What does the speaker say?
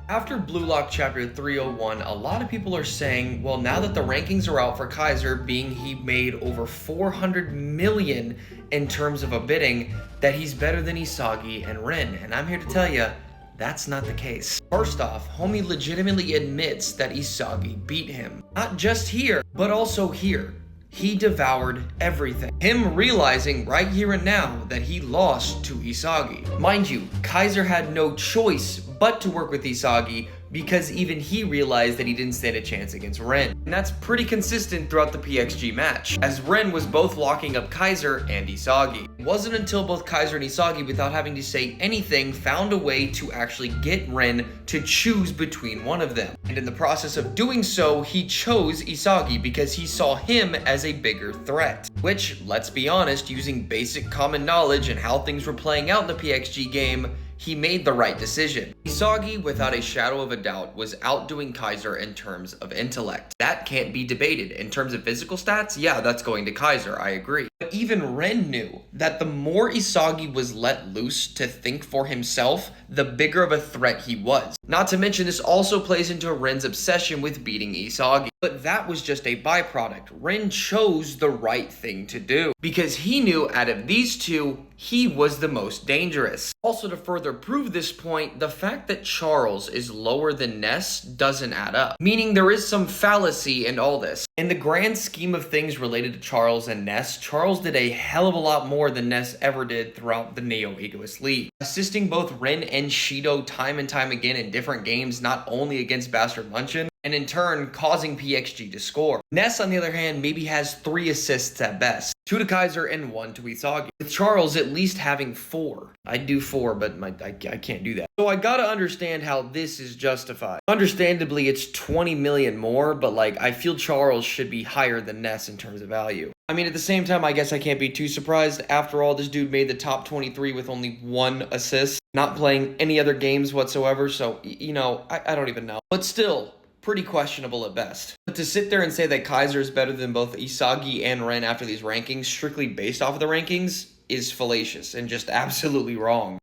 After Blue Lock Chapter 301, a lot of people are saying, well, now that the rankings are out for Kaiser, being he made over 400 million in terms of a bidding, that he's better than Isagi and Rin. And I'm here to tell you, that's not the case. First off, homie legitimately admits that Isagi beat him. Not just here, but also here. He devoured everything. Him realizing right here and now that he lost to Isagi. Mind you, Kaiser had no choice but to work with Isagi because even he realized that he didn't stand a chance against Rin. And that's pretty consistent throughout the PXG match, as Rin was both locking up Kaiser and Isagi. It wasn't until both Kaiser and Isagi, without having to say anything, found a way to actually get Rin to choose between one of them. And in the process of doing so, he chose Isagi because he saw him as a bigger threat. Which, let's be honest, using basic common knowledge and how things were playing out in the PXG game, he made the right decision. Isagi, without a shadow of a doubt, was outdoing Kaiser in terms of intellect. That can't be debated. In terms of physical stats, yeah, that's going to Kaiser, I agree. But even Rin knew that the more Isagi was let loose to think for himself, the bigger of a threat he was. Not to mention, this also plays into Rin's obsession with beating Isagi. But that was just a byproduct. Rin chose the right thing to do, because he knew out of these two, he was the most dangerous. Also, to further prove this point, the fact that Charles is lower than Ness doesn't add up. Meaning there is some fallacy in all this. In the grand scheme of things related to Charles and Ness, Charles did a hell of a lot more than Ness ever did throughout the Neo Egoist League. Assisting both Rin and Shido time and time again in different games, not only against Bastard Munchen, and in turn causing PXG to score. Ness, on the other hand, maybe has 3 assists at best. 2 to Kaiser and 1 to Isagi. With Charles at least having 4. I'd do 4, but I can't do that. So I gotta understand how this is justified. Understandably, it's 20 million more, but like, I feel Charles should be higher than Ness in terms of value. I mean, at the same time, I guess I can't be too surprised. After all, this dude made the top 23 with only 1 assist, not playing any other games whatsoever, so, you know, I don't even know. But still, pretty questionable at best. But to sit there and say that Kaiser is better than both Isagi and Rin after these rankings, strictly based off of the rankings, is fallacious and just absolutely wrong.